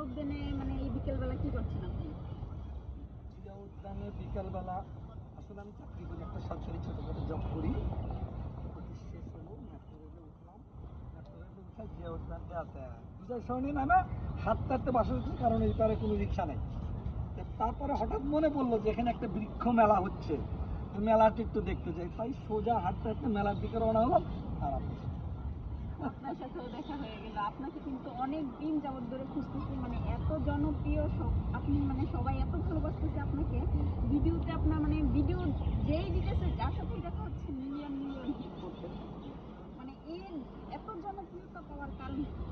উদ্যানে মানে এই বিকেলবেলা কি করছেন আপনি? জিয়া উদ্যানে বিকালবেলা আসলে আমি চাকরি করি, একটা সরকারি ছোটোখাটো জব করি। অফিস শেষ হলো, মেট্রো রোডে উঠলাম। মেট্রো রোডে উঠে জিয়া উদ্যানটা আছে বিজয় সরণি নামে হাঁটতে বাসা হচ্ছে, কারণ এই পারে কোনো রিক্সা নেই। তারপরে হঠাৎ মনে পড়লো যে এখানে একটা বৃক্ষ মেলা হচ্ছে, মেলাটা একটু দেখতে যাই, তাই সোজা হাঁটতে মেলার দিকে রওনা হলাম। আর আপনার সাথেও দেখা হয়ে গেল। আপনাকে কিন্তু অনেক দিন যাবত ধরে খুঁজতেছি, মানে এত জনপ্রিয় সব আপনি, মানে সবাই এত ভালোবাসতেছে আপনাকে। ভিডিওতে আপনার মানে ভিডিও যেই দিতেছে যার সাথে দেখা হচ্ছে মিলিয়ন মিলিয়ন হিট করতেছে। মানে এর এত জনপ্রিয়তা পাওয়ার কারণ কি?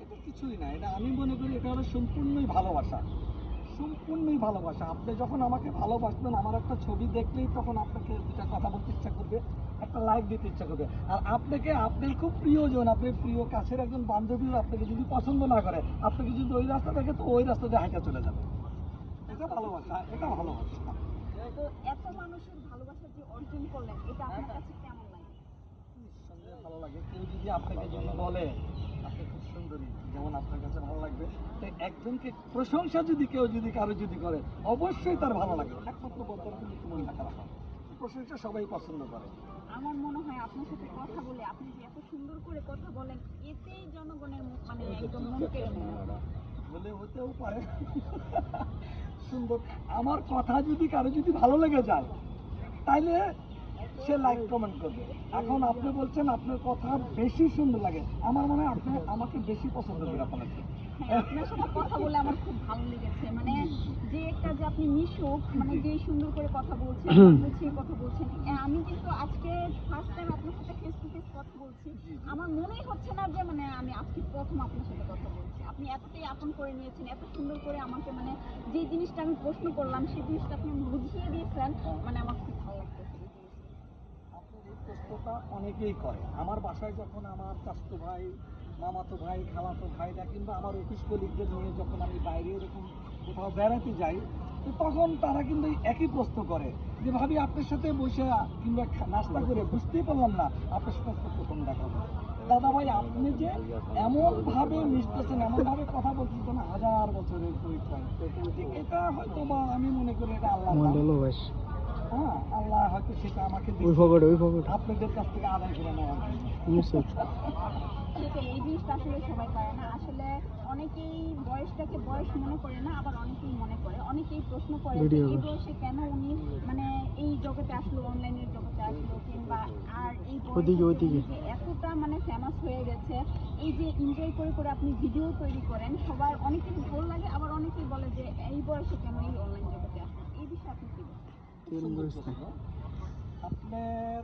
এটা কিছুই না, এটা আমি মনে করি এটা হলো সম্পূর্ণই ভালোবাসা। সম্পূর্ণই ভালোবাসা। আপনি যখন আমাকে ভালোবাসবেন, আমার একটা ছবি দেখলেই তখন আপনাকে দুটা কথা বলতে ইচ্ছা করবে, একটা লাইক দিতে ইচ্ছা করবে। আর আপনাকে আপনার খুব প্রিয়জন, আপনার প্রিয় কাছের একজন বান্ধবীও আপনাকে যদি পছন্দ না করে, আপনাকে যদি ওই রাস্তা দেখে, তো ওই রাস্তা দিয়ে হাঁটা চলে যাবে। এটা ভালোবাসা, এটা ভালোবাসা। তো এত মানুষের ভালোবাসা যে অর্জন করলেন, এটা আপনার কাছে কেমন লাগে? নিঃসন্দেহে ভালো লাগে। কেউ যদি আপনাকে যদি বলে আপনি খুব সুন্দরী, যেমন আপনার কাছে ভালো লাগবে, তাই একজনকে প্রশংসা যদি কেউ যদি কারো যদি করে, অবশ্যই তার ভালো লাগে। একমাত্র বদল কিন্তু একটু মনটা খারাপ হয়। প্রশংসা সবাই পছন্দ করে। আমার মনে হয় আপনার সাথে কথা বলে, আপনি যে এত সুন্দর করে কথা বলেন, এতেই জনগণের মানে একদম মন কেড়ে নেয়। বলে হতেও পারে সুন্দর। আমার কথা যদি কারো যদি ভালো লেগে যায়, তাইলে সে লাইক কমেন্ট করবে। এখন আপনি বলছেন আপনার কথা বেশি সুন্দর লাগে, আমার মনে হয় আপনি আমাকে বেশি পছন্দ করে ফেলেছেন। হ্যাঁ, আপনার সাথে কথা বলে আমার খুব ভালো লেগেছে। মানে যে কাজে আপনি মিশুক, মানে যে সুন্দর করে কথা বলছেন, গুছিয়ে কথা বলছেন। আমি কিন্তু আজকে ফার্স্ট টাইম আপনার সাথে ফেস টু ফেস কথা বলছি। আমার মনেই হচ্ছে না যে মানে আমি আজকে প্রথম আপনার সাথে কথা বলছি। আপনি এতটাই আপন করে নিয়েছেন, এত সুন্দর করে আমাকে, মানে যে জিনিসটা আমি প্রশ্ন করলাম সেই জিনিসটা আপনি বুঝিয়ে দিয়েছেন। মানে আমার খুব ভালো লাগতেছে এই জিনিসটা। আপনার এই প্রশ্নটা অনেকেই করে। আমার বাসায় যখন আমার চাচতো ভাই, মামাতো ভাই, খালাতো ভাইরা কিংবা আমার অফিস কলিগদের নিয়ে যখন আমি বাইরে এরকম কোথাও বেড়াতে যাই, তো তখন তারা কিন্তু এই একই প্রশ্ন করে যে ভাবি আপনার সাথে বসে কিংবা নাস্তা করে বুঝতেই পারলাম না আপনার সাথে আজকে প্রথম দেখা হলো। দাদা ভাই, আপনি যে এমনভাবে মিশতেছেন, এমনভাবে কথা বলছেন যেন হাজার বছরের পরিচয়। ঠিক এটা হয়তো বা আমি মনে করি এটা আল্লাহ, হ্যাঁ আল্লাহ হয়তো সেটা আমাকে আপনাদের কাছ থেকে আদায় করে নেওয়ার জন্য। সেটাই, এই জিনিসটা আসলে সবাই পারে না। আসলে অনেকেই বয়সটাকে বয়স মনে করে না, আবার অনেকেই মনে করে, অনেকেই প্রশ্ন করে যে এই বয়সে কেন উনি মানে এই জগতে আসলো, অনলাইনের জগতে আসলো, কিংবা আর এই বয়সে উনি যে এতটা মানে ফেমাস হয়ে গেছে। এই যে এনজয় করে করে আপনি ভিডিও তৈরি করেন, সবার অনেকেরই ভালো লাগে, আবার অনেকেই বলে যে এই বয়সে কেন এই অনলাইন জগতে আসলো। এই বিষয়ে আপনি কি বলেন? আপনার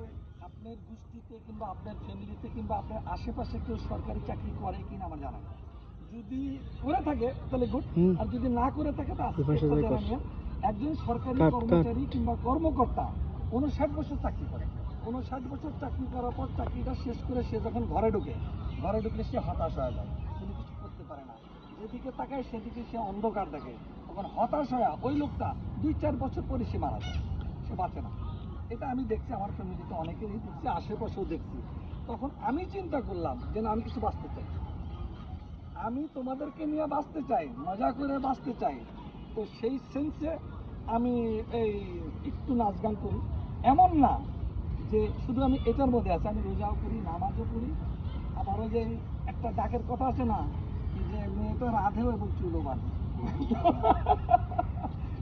আপনার গোষ্ঠীতে কিংবা আপনার ফ্যামিলিতে কিংবা আপনার আশেপাশে কেউ সরকারি চাকরি করে কিনা আমার জানা নেই। যদি করে থাকে তাহলে গুড, আর যদি না করে থাকে তা একজন সরকারি কর্মচারী কিংবা কর্মকর্তা 59 বছর চাকরি করে। 59 বছর চাকরি করার পর চাকরিটা শেষ করে সে যখন ঘরে ঢুকলে সে হতাশ হয়ে যায়, কোনো কিছু করতে পারে না। যেদিকে তাকায় সেদিকে সে অন্ধকার দেখে, তখন হতাশ হয়ে ওই লোকটা 2-4 বছর পরে সে মারা যায়, সে বাঁচে না। এটা আমি দেখছি, আমার ফ্যামিলিতে অনেকেরই দেখছি, আশেপাশেও দেখছি। তখন আমি চিন্তা করলাম যে না, আমি কিছু বাঁচতে চাই, আমি তোমাদেরকে নিয়ে বাঁচতে চাই, মজা করে বাঁচতে চাই। তো সেই সেন্সে আমি এই একটু নাচ গান করি। এমন না যে শুধু আমি এটার মধ্যে আছি, আমি রোজাও করি, নামাজও পড়ি। আবারও যে একটা ডাকের কথা আছে না, যে মেয়েটা রাধেও এবং চুলো বাঁধে,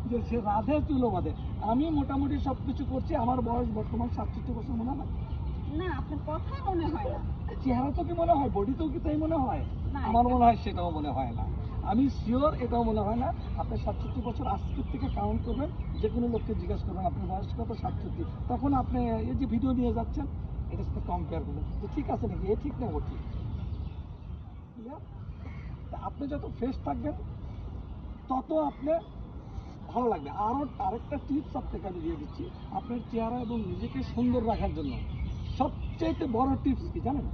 যে সে রাধে চুলো বাঁধে। আমি মোটামুটি সব কিছু করছি। আমার বয়স বর্তমান 67 বছর মনে হয় না, আপনার কথাই মনে হয় না। চেহারা তো কি মনে হয়, বডিতেও কি তাই মনে হয়? আমার মনে হয় সেটাও মনে হয় না। আমি শিওর এটাও মনে হয় না। আপনি 67 বছর আজকের থেকে কাউন্ট করবেন, যে কোনো লোককে জিজ্ঞাসা করবেন আপনার বয়স কত, 67, তখন আপনি এই যে ভিডিও নিয়ে যাচ্ছেন এটার সাথে কম্পেয়ার করবেন যে ঠিক আছে নাকি, এ ঠিক না ও ঠিক। আপনি যত ফ্রেশ থাকবেন তত আপনি ভালো লাগবে। আরেকটা টিপস আপনাকে আমি দিয়ে দিচ্ছি, আপনার চেহারা এবং নিজেকে সুন্দর রাখার জন্য সবচেয়ে বড় টিপস কি জানেন?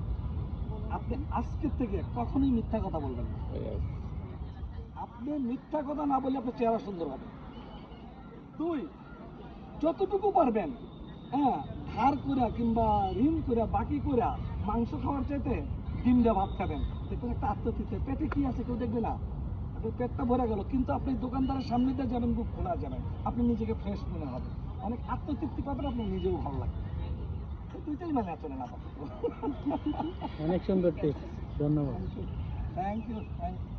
আপনি আজকের থেকে কখনোই মিথ্যা কথা বলবেন না। আপনি মিথ্যা কথা না বলে আপনার চেহারা সুন্দর হবে। 2, যতটুকু পারবেন, হ্যাঁ, ধার করে কিংবা ঋণ করে বাকি করে মাংস খাওয়ার চাইতে ডিম দিয়ে ভাত খাবেন, দেখবেন একটা আত্মতৃপ্তি, পেটে কি আছে কেউ দেখবে না। আপনার পেটটা ভরে গেল, কিন্তু আপনি দোকানদারের সামনে দিয়ে যাবেন, বুক খোলা যাবেন, আপনি নিজেকে ফ্রেশ মনে হবে, অনেক আত্মতৃপ্তি পাবেন, আপনার নিজেও ভালো লাগবে। এই দুইটাই মানে চলেন আপাতত। অনেক সুন্দর টিপস, ধন্যবাদ। Thank you, thank you.